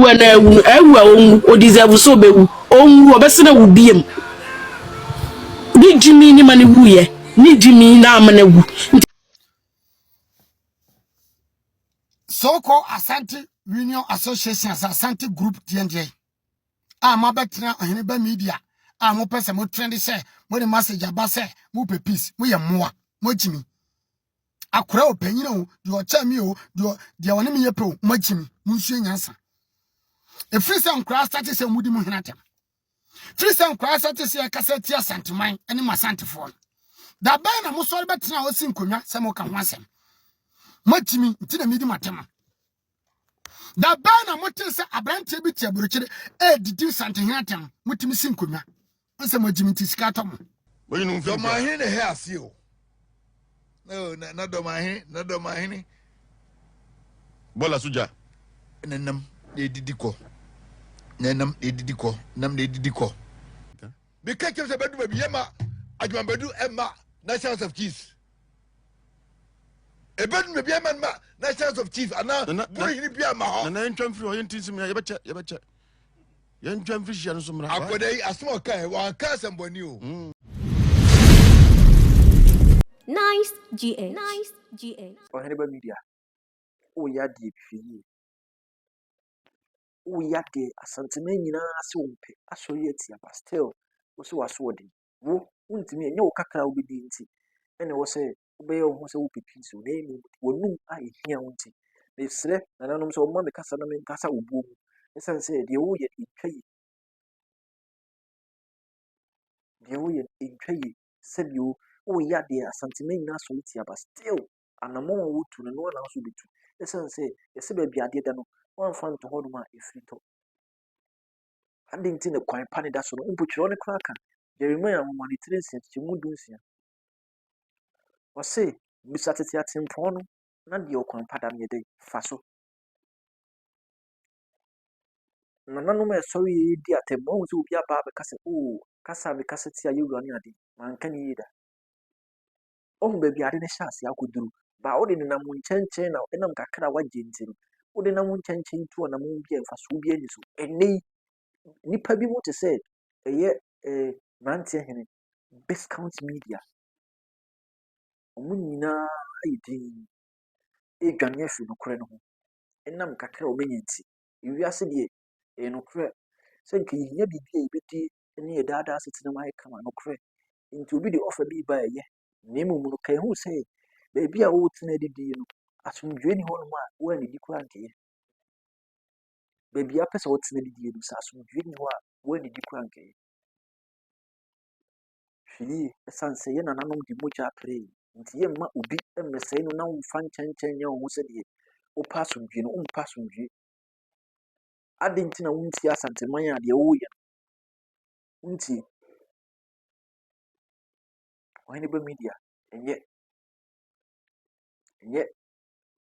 when o deserve so be on obesina wo biem ni Jimmy ni mani wuye ni Jimmy na amana wu so-called Asante Union Association as Asante Group TNJ. Ma betra ahene media. Mo pese mo trend say mo the message aba say mo pe peace mo ye moa mo jimi. Akora opanyina o de o cha mi o de woni me ye pe o mo jimi mo nsu nyansa. E free some class start say mo di mo hinatem. Free some class start say kaseti asanteman ene masantefo. Da ban na mo so betra o si nkonwa say mo ka ho asem. Matimi nti na medi matema da bana motin se abrante bi tia buruchire didi sante hiatam motimi sinkonwa nse magimi tisika tom boyinu do ma hin ne he asio no na do ma hin bola suja nenam edidi ko nenam edidi ko nam edidi ko be ka kemse bedu ba biyema adwuma bedu emma national of chiefs Ebed me bia man ma nations of chief ana buri ni bia ma ho na ntwam firi ho yentinsim ya yebeche yentwam firi hia no so mra akodai asmo kai wa ka samboni o Nice GA Ohene ba media o ya de fiyi o ya de asanteme nyina ase wompe aso ye tia ba still wo so waso odi wo untimi enye wo kakra wo bedi nti ene wo se obey ho se wo pipi so na emu wonum a ehia wonti na sire na nanom so mo me kasa na me kasa obuo mu esan se de wo ye etwayi de wo ye etwayi se bi o ya de asanteme nyina so tia ba still anamo wo tu no na so bitu esan se ese ba bi ade da no wan fa nto ho no ma efrito ade nti ne kwan pa ne da so no mpotwiro ne kra ka Jeremiah mo mani 3 mu dunsia Wase bisatete atempo no na de okwan padam ye de faso na nanom e sorry ye di atempo wo so obi aba be kase o kasa be kasete ayi wura ne ade manka ni yida o be bi ade ne hyase akoduru ba o de na mu nchenchen na enam kakra waje ntiri o de na mu nchenchen tu na mu bi faso bi ani so eni nipa bi mo te se eye mantie hene discount media omunina ayidin edwane afi nokore no ho enam kakra obenyanti iwiase de nokore se nke yinya bibia ibedi ene edada asetena mai kama nokore nti obi de offer bi ba eye nemu mu no kai hu se be bia wo tena didi no asomdwe ni ho no ma wo ani di kura nke be bia pese wo tena didi no sa asomdwe ni ho a wo ani di kura nke fili esanse ye nananom di moja pray nti ye ma obi emesai no na wo fa nchenchen ye wo se de wo pass ndwe no wo pass ndwe ade nti na wo nti asanteman ya de wo ye nti Ohene ba media enye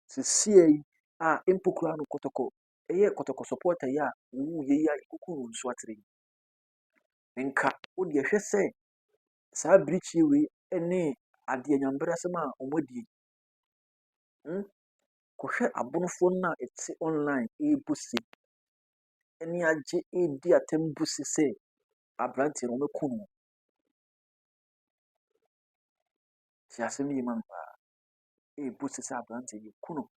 sisi a empokura no kotoko eye kotoko supporter ya wo ye ya ikukuru nso atere nka wo de hwe se sa brichi we ene ade nyambra sema omodi ko hwe abonofo na etse online ebusi eni age edi atembusi se abrante no mekunu ti asemi mamba ebusi se abrante yekunu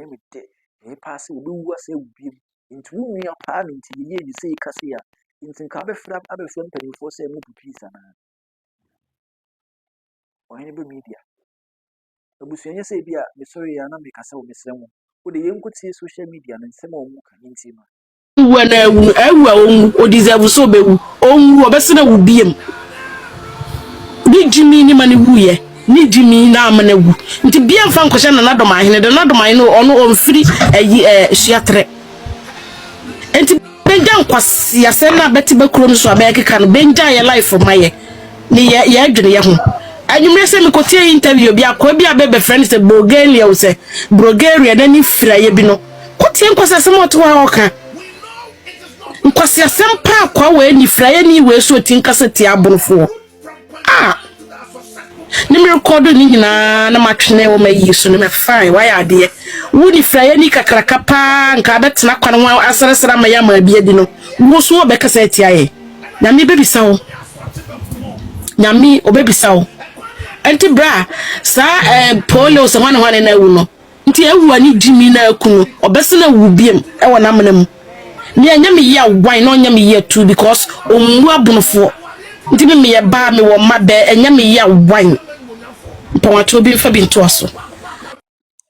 me de pass obi wu ase ubiem nti wu nua pa na nti ye ni se ikase ya nti nka abefra mpanifo se mu pipisa na Ohene ba media abusuanye se bia me sorry ya na me kasa wo mesremu wo de yenkuti social media na nsema omu ka nti ma o deserve so be on obesina wo biem ni Jimmy ni mani wuye ni Jimmy na amana wu nti bia mfa nkoshe na nadom ahene de nadom ahene ono onfiri hyiatre nti benja nkwase yase na beti bakuro so abekeka no benja ye life maye ni ye adwene ye ho anyumre se me kotie interview bia kwa bia bebe friends se Bulgaria wo se Bulgaria na ni firaye bi no kotie nkwase se moto wa oka nkwase asempa kwa we ni firaye ni we so tinkase ti abonfo ne me record ni nyina na matwene wo mayi so ne me fine why ade wo ni fra ya ni kakraka pa nka betena kwan wo aseresera ma ya ma bia di no wo so be kasa etia ye nyame bebisa wo nyame obebisa wo anti bra sa polo so hwane na wu no nti ewu ani dimi na akunu obesena wu biem e wona menam ni anyame ya wan no anyame ya tu because omu abunofo nti me ye ba me wo ma be anyame ya wan pawato bi fa bi nto aso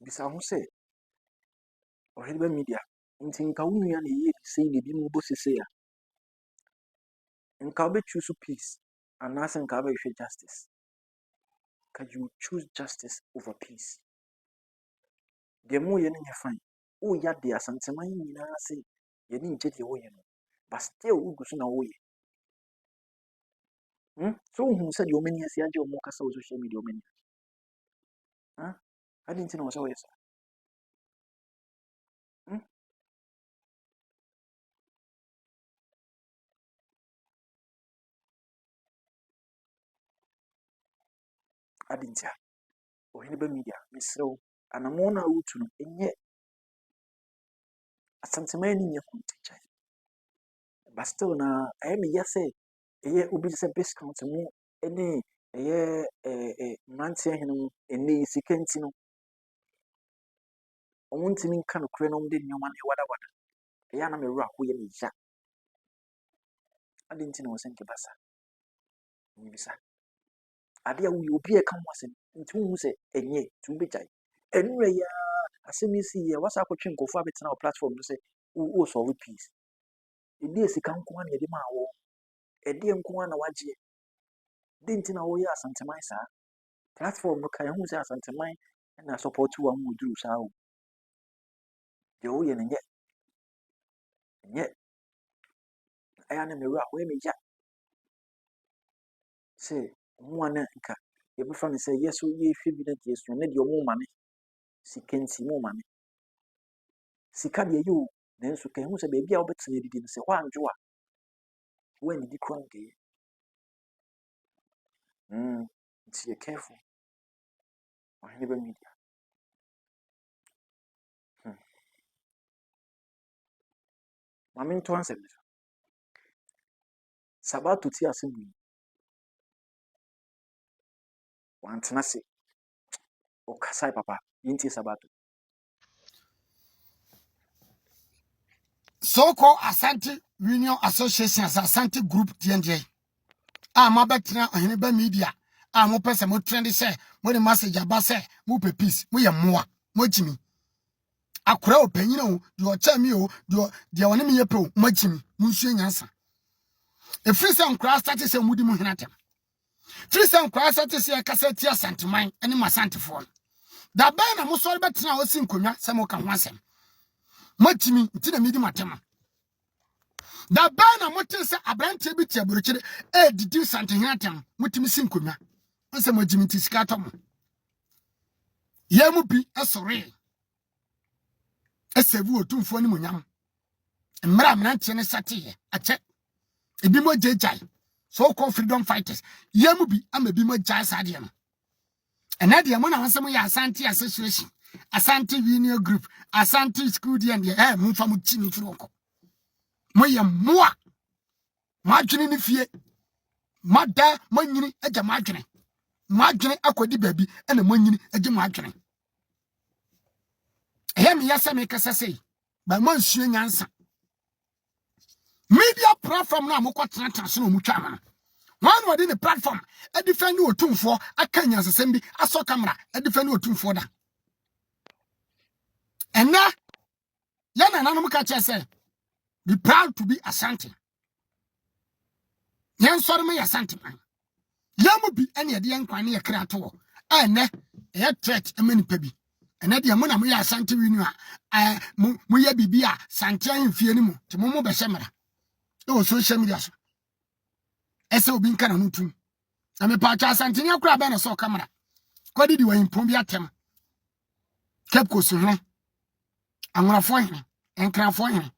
bisa ho sɛ ɔhwɛ media nti nka wo nua na yɛ sei de bi mu bo sese a nka wo choose peace anaasɛ nka wo hwɛ justice ka you choose justice over peace de mo yɛ no nyɛ fine o ya de asanteman nyinaa sɛ yɛ ni nje de wo yɛ no but still wo gusu na wo yɛ so hu sɛ de o mani asi agye o mo kasa wo social media o mani adi nti na wo sɛ wo yɛ sa adi nti a ɔhene media mesrɛw anamo na wotu no ɛnyɛ asanteman ni nyɛ kontakya but still na ɛyɛ me yɛ sɛ ɛyɛ obi sɛ discount mu ɛne ɛyɛ mmeranteɛ hene mu ɛne sika nti no ɔmo ntimi nka no korɛ no ɔmo de nneɛma no wada ɛyɛ na mewura ho yɛ me ya adi nti na wɔ sɛ nke basa mbisa ade a woyɛ obi ɛka ho asɛm nti wo hu sɛ ɛnyɛ tum begyae ɛnura ya asɛm yi si yɛ wasa akɔtwe nkɔfo abɛtena wɔ platform no sɛ wo solve peace ɛdeɛ sika nko ana yɛde ma wɔ ɛdeɛ nko ana wagye de nti na wɔyɛ asanteman saa platform no ka yɛn hu sɛ asanteman na support wo amu duru saa o deɛ woyɛ no nyɛ ɛyɛ na mewura ho yɛ me ya sɛ ɔmo ana nka yɛbɛfa no sɛ yɛ so yɛhwɛ bi na deɛ so ne deɛ ɔmo ma ne sika nti mo ma ne sika deɛ yɛ o nanso ka yɛn hu sɛ baabi a wobɛtena didi no sɛ hɔ anjo a woannidi kora nkɛyɛ nti yɛ careful ɔhene media mame nto ansɛm no sabato ti asɛm yi wantena se ɔkasae papa yɛntie sabato so-called Asante Union Association as Asante Group TNJ. Ma betra Ohene media. Mo pese mo trend say mo the message aba say mo pe peace mo ye moa mo jimi. Akora opanyin o de o cha mi o de woni me ye pe o mo jimi mo nsu nyansa. E free say nkora start say mudi mo henatem. Free say nkora start say kasa tia santeman ene masantefo. Da ba na mo so betra o si nkonwa say mo ka ho asem. Mo jimi nti na midi matema. Da ba na motin se abrante bi tie burukyire didi santehiatam mutimi sinkonwa nse mogimi tisika tom yemu bi esore esevu otumfo ni munyam mmra mnante ne sate ache ebi mo jejai so called freedom fighters yemu bi ama bi mo jai sade no ena de mo na hansem ya Asante association Asante Union Group Asante school de mo fa mo chini furo moye moa madwene ne fie mada manyini agya madwene akodi baabi ena manyini agya madwene me yasa me kasa sei ba man sue nyansa media platform na mokɔtena tase no mutwa ma one word in the platform e defend otumfo aka nyansasɛm bi aso camera e defend otumfo da ena yana nanom ka kyɛ sɛ be proud to be Asante. Yen sorry me Asante man. Yamu bi ene ye de yankwan ne ye kra to. Ene ye threat emani pa bi. Ene de mo na mo ye Asante winu a mo ye bibi a sante ahemfie ni mu. Ti mo be hyemra. E wo social media so. Ese obi nka na no tum. Na me pa cha Asante ni akura be na so camera. Kwadi di wa impom bi atem. Cape Coast hene. Anworafo hene. Enkrafo hene.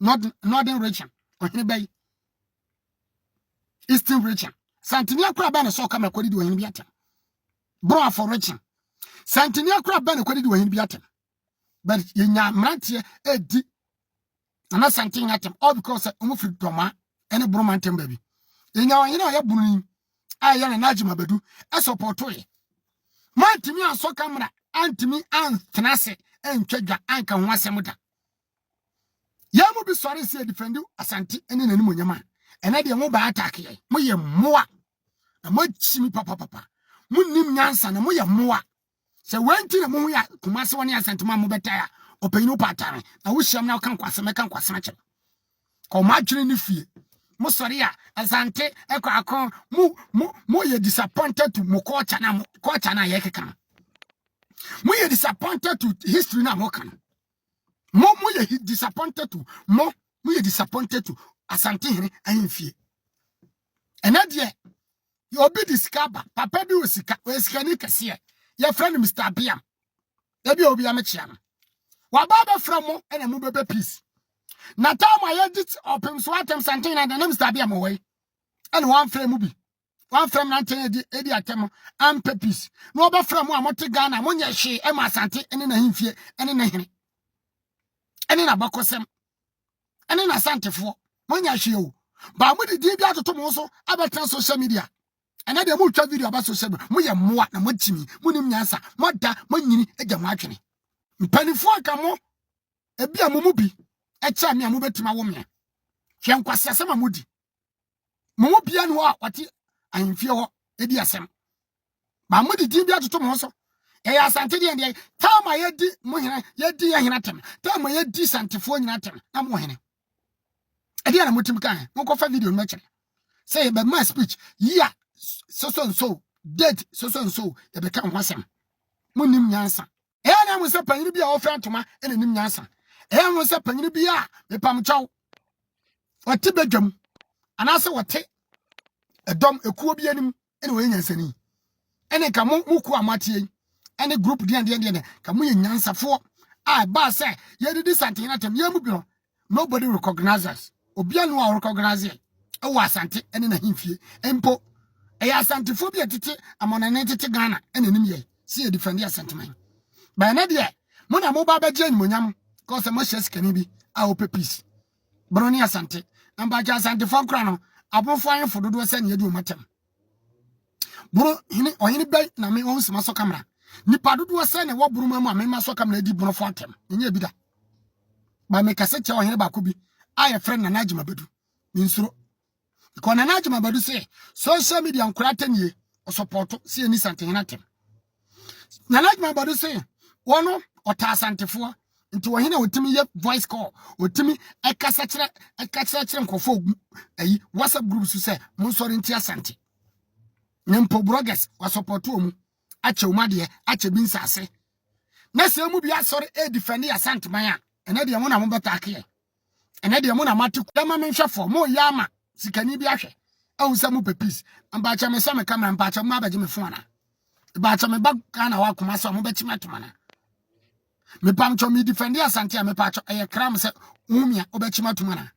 Northern region. Ohene bay. Eastern region. Santini akura ba na so camera kwadi di ohene bi atem. bro for reaching Santinia crab ben kwedi wo hin bi atem but yenya mrantie edi na santin atem all because omo fi toma ene bro mantem baby yenya wanyina ya bunu aya na najima badu e support we mantimi anso camera antimi antenase entwadwa anka ho asem da ya mu bi sori se defend Asante ene nani monyama ene de mo ba attack ye mo ye moa na mo chimi papa munnim nyansa na mo ye moa se wanti na mo ya Kumase woni Asante ma mo betaya opanyinu patare na wo hyiam na kan kwase che ko ma dwene ni fie mo sori ya Asante akọ mo ye disappointed to mo culture na ye keka mo ye disappointed to history na mo kan mo ye disappointed to mo ye disappointed to Asante hene ahemfie ena de you obi discover papa bi osika ni kase ye friend Mr. Biam e bi obi amechia no wa baba from mo ena mo bebe peace na time I edit opem so atem Asante na the Mr. Biam way ena one frame bi one frame na ten edi atem am peace no oba from mo amote Ghana mo nya hwe e ma Asante ene na ahemfie ene na hene ene na bakosem ene na Asantefo mo nya hwe o ba mo di bi atoto mo so abetan social media ene de mo twa video aba social media mo ye moa na mo timi mo nim nyansa mo da mo nyini agya mo atwene mpanifo aka mo ebi amumu bi echa me amu betima wo me hwe nkwase asem amudi mo bia no a wate ahemfie ho edi asem ba mo di bi atoto mo so e ya Asante de tama yedi mo hena yedi ya hena tem tama yedi Santefo nyina tem na mo hene edi na mo tim kan mo ko fa video no kire say be my speech yeah so dead so e be kan hwasem mo nim nyansa e na mo se panyin bi a ofa ntoma e na nim nyansa e mo se panyin bi a me pam chaw wate bedwam ana se wate edom ekuo bi anim e na we nyansani ene ka mo ku amatie ene group de ka mo ye nyansafo a ba se ye didi Asante na tem ye mu bi no nobody recognize us obia no a recognize e wa Asante ene na himfie empo e ya Asantefo bi atete amona na tete Ghana ene nim ye si e defend Asante man ba na de mo na mo ba ba je nyonyam cause mo hye skani bi a o peace broni Asante amba ja Asantefo nkra no abofo an fododo se ne ye di o matem bro hini oyini be na me won sima so camera nipa dodo se ne wo buru mamu a me ma so camera di bro fo atem nye bi da ba me kase che oyini ba ko bi aye friend na najima badu mi nsuro ko na najima badu se social media nkura tanie o support se ni Asante hina tem na najima badu se wono ota Asantefo nti wo hina otimi ye voice call otimi ekasa kire nkofo ayi WhatsApp group su se mo sori nti Asante nempo bloggers wa support omu ache umade ache bi nsase na se mu bi asori e defend Asante man a ene de mo na mo betake ene de mo na mate da ma menhwefo mo yama sikani bi ahwe ehun se mu peace amba cha me se me camera amba cha mo abaje me phone na ba cha me ba kana wa kuma so mo betima tomana me pam cho me defend Asante a me pa cho e kram se umia obechima tomana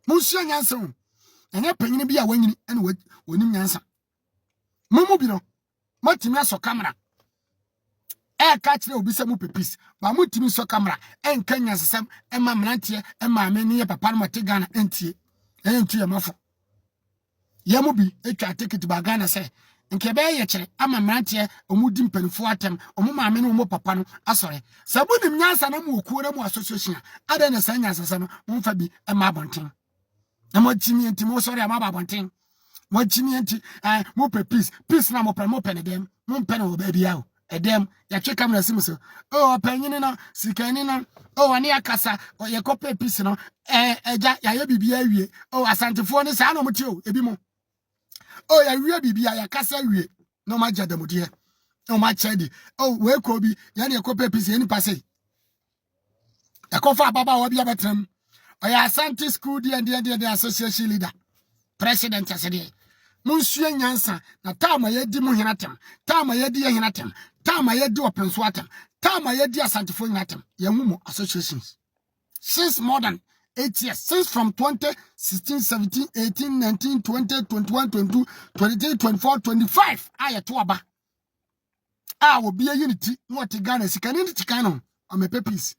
mo nsu nyansa hu ene panyin bi a wanyini ene wonim nyansa mumu bi no matimi aso camera e ka kire obi se mu peace ba mutimi so camera en kanya sesem e ma mrantie e ma me ne papa no mate Ghana entie entu ye mafo ye mu bi etwa ticket ba Ghana se nke be ye kire ama mrantie omudi mpanifo atem omo ma me ne omo papa no asore sabunim nyansa na mu okuo na mu association ada na sanya sese no mfa bi e ma abonten na mo timi ntimo sori ama ba abonten mo timi enti mo peace na mo pen dem mo pen o ba bia o edem ya twe camera sim so o panyin no sikani no o ani akasa o ye ko peace no eja ya ye bibia wie o Asantefo ni sa na mo ti o ebi mo o ya wie bibia ya kasa wie no ma jadamudie o ma chedi o we ko bi ya ne ko peace ye ni passe ya ko fa baba wa bia betrem o ya Asante school the association leader president asede munsue nyansa na tama yedi mu hinatem tama yedi ye hinatem tama yedi openso atem tama yedi Asantefo hinatem ye humo associations since more than 8 years since from 2016 17 18 19 20 21 22 23 24 25 aye to aba obi unity no te Ghana sika ni tika no amepe peace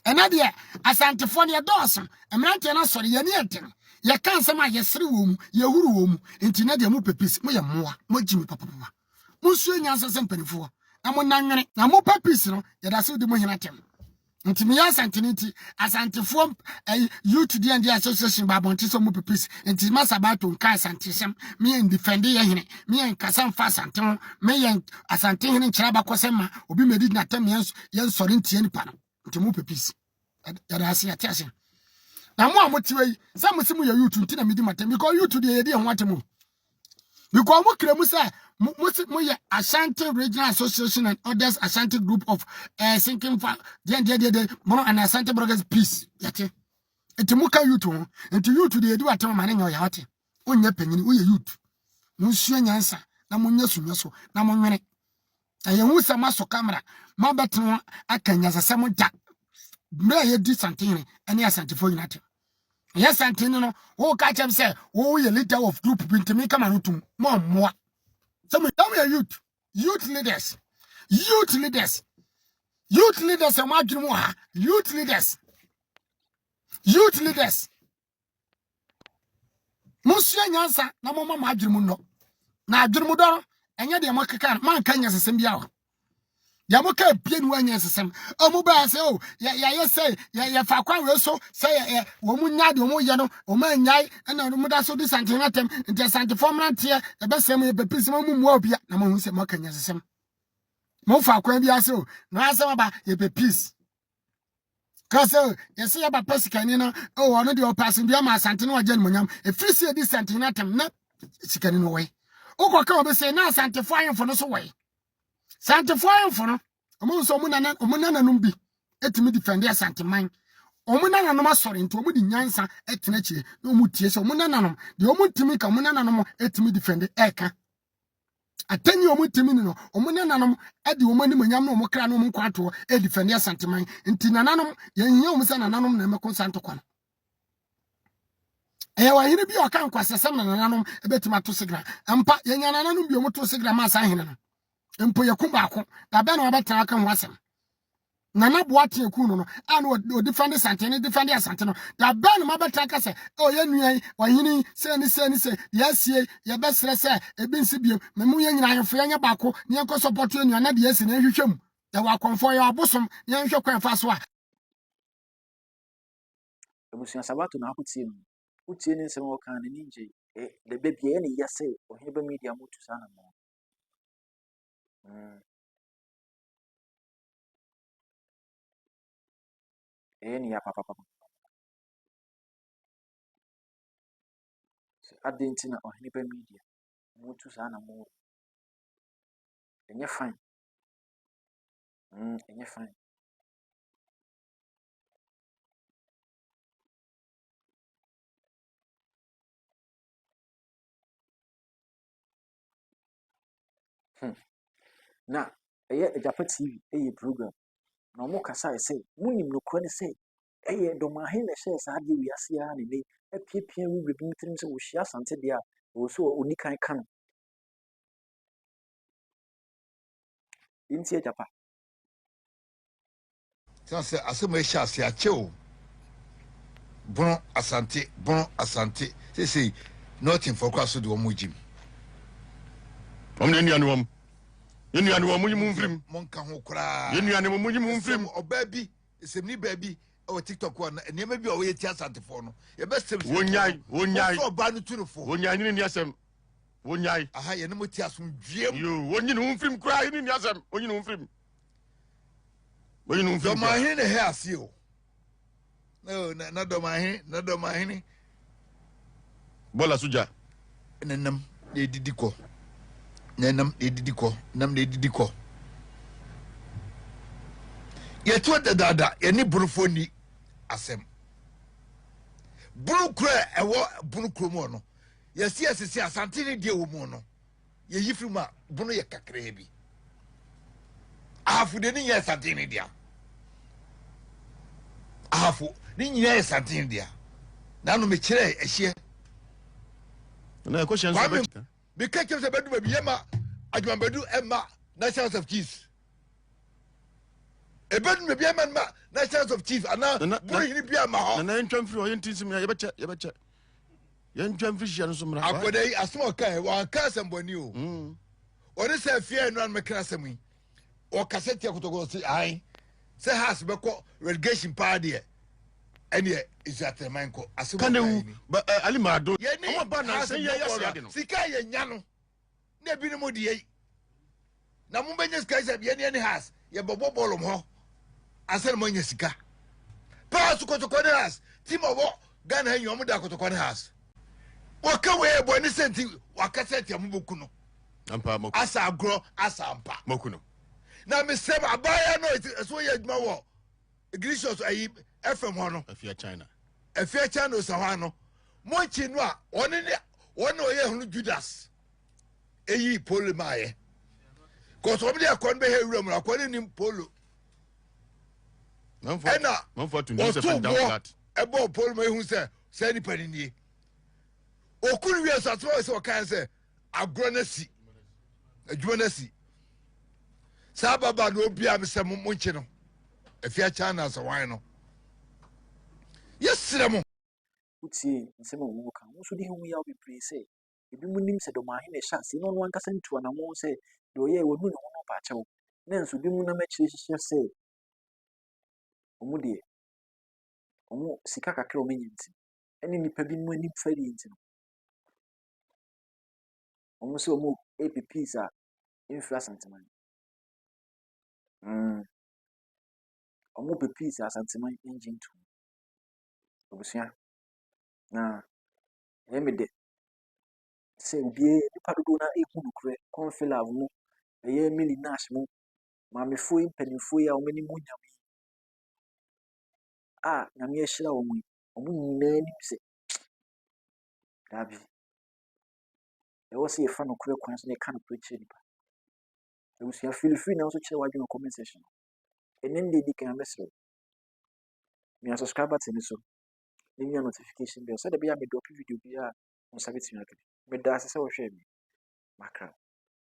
ena de asantefo ne dawson emrante na sori ye ne eten ye kan sema ye sere wo mu ye huru wo mu enti na de mu pepis mo ye moa mo jimi papa mo su nyansa sempanifo amo nanwene na mo pepis no ye da se de mo hinatem enti me asantiniti asantefo youth de and association babonti so mo pepis enti masabato nka asantesem me en defend ye hene me en kasam fa asanten me en asante hene nkyira bakosema obi medi na tem yen sori ntie nipa no enti mo pepis ya da se atiase na mo amotiwe say musimu ya youth nti na medi matem because youth de ye de ho atemu because mo kremu say mo ye Ashanti Regional Association and others Ashanti group of sinking for the mono and Ashanti Brothers peace yate enti mo ka youth ho enti youth de ye do atem ma na nya ya wate onye panyini wo ye youth mo sua nyansa na mo nya sunyaso na mo nwene aye hu sa maso camera ma beteno akanya sasem da mra ye di something ene Ashanti for united. Yes, Antino, who catch him say, oh, you leader of group been to me come on to more. So we tell me youth leaders, and what you want, youth leaders. Monsieur Yansa, no more Majumuno. Now, Jumudor, and yet the Maka man can as a symbiote. Yamoka bien when yes sem omuba say oh ya say ya fa kwa we so say wo mu nya de wo ye no o ma nyai na no muda so dis antenatem interessant formant here e be sem e pepisi mu mu obia na mo hu se mo kanya sem mo fa kwa bia say oh na asem ba ye pepisi cause yes ya ba pasikani no oh ono de o pass bia ma asante no agye no nyam e free say dis antenatem na sikani no we ukwa be say na asante fo ayen fo no so we Sante foyen fono omo so omunana num bi etimi defend asante man omunana no masori nti omu di nyansa etena chire no mu tie so omunana no de omu timi ka omunana no etimi defend eka atani omu timi no omunana no ade omu ani manyam no omu kra no omu kwato e defend asante man nti nananom yenye omu sa nananom na emeko santo kwa no wa hine bi o kan kwasesem na nananom ebetima to sigra ampa yenya nananom bi omu to sigra ma sa hine no empo yakumba akon da be na wabetana kan wasem na na boate yakun no ana o defend sante ne defend asante no da be na mabetana ka se o ye nuan wahini se ni yesie ye besre se ebinsi biem memu ye nyina ahefo ye baako ne enko support nuan na de yesi na hwehwem da wa konfo ye abosom ne nhwe kwan fa so a ebusuan sabato na akotie no utie ne nsem wo kan ne nje de bebie ne yese oheba media mutu sana mo ni ya papa adentina oheba media mutu sana mo enye fine enye fine na Ejapa TV program na omo kasa say munim no kwane say domahe na share sa de wiase ya ne ne apiepia wu bebi mtrim say wo hia sante de a wo so oni kan kan inti Ejapa say asemo ehia ase ache bon asante say nothing for kwaso de omo jim omne ni anuam yenu anu omunyi mumfrim monka ho kra yenu anu omunyi mumfrim oba bi semni ba bi o TikTok wa na niam bi o ye tia santefo no ye bestem wonyai oba no turufo wonyai ni asem wonyai aha ye no motia som dwiem yo wonyi no mumfrim kra ni asem wonyi no mumfrim do ma hin ne he ase o no na do ma hin bola suja nenam edidi ko nam edidi ko ye to dada ye ni burufoni asem burukra ewo burukro mo no ye si asante ne die wo mo no ye yifrima bunu ye kakra bi afu de ni ye asante ne dia afu ni nyina ye asante ne dia na no me kire ehie na question so be be keke se bedu be yema adwambadu emma nations of chiefs ebedun be man ma nations of chiefs ana buri ni bia ma ho na ntwam firi o yentinsim ya yebeche yentwam firi hia no so mra akodai asmo kan wa ka samboni o ori se fie no an mekra sami o kasete akotoko si ai se has beko relegation party ene is at the manko asmo kanewu ali mado omo ba na se ye yasiade no sika ye nya no na bi ni mo de yi na mo benya sika se ye ne has ye bobo bolom ho asel mo nya sika pass kotoko ne has ti mo wo Ghana hen yom da kotoko ne has waka we bo ni senti wakasete mo boku no ampa moku asa agro asa ampa moku no na me se abaya no so ye adwuma wo Iglesias ayi FM ho no afia China so ho no monchi no a one oye hunu Judas eyi polo maaye ko so me de akon be hewura mu akon ni polo manfo to ni se fan down flat ebo polo ma hu se ni panini okuru wi so atwa se o kan se agro na si adwuma na si sababa no bia me se monchi no afia China so wan no yesire mo utie nsɛm a wɔwɔ ka wo so de hu ya bebree sɛ ebi mu nim sɛ dɔm ahe na ɛhyɛ ase na ɔno ankasa ntu anamo sɛ deɛ ɔyɛ wɔnu ne ho no baakyɛw na nso bi mu nam akyire hyehyɛ sɛ ɔmo deɛ ɔmo sika kakra ɔmo nya nti ɛne nipa bi mu anim fari nti no ɔmo sɛ ɔmo APPs a mfiri Asanteman ɔmo PPs a Asanteman ngye nto obusua na me de sɛ obiara nipa dodo na ehu nokure konfila mu ɛyɛ mili nash mu maamefo yi mpanimfo yi a wɔn anim nyam yi a nyame ahyira wɔn yi wɔn nyinaa nim sɛ dabi ɛwɔ sɛ yɛfa nokure kwan so na yɛka nokure kyerɛ nipa abusua filifili na nso kyerɛ wadwene comment section ɛnɛ nde di kan mɛsrɛ me subscribe button so na nya notification bell sɛ de bia me drop video bi a mo sabe tumi aka me da sɛ wɔhwɛ me makra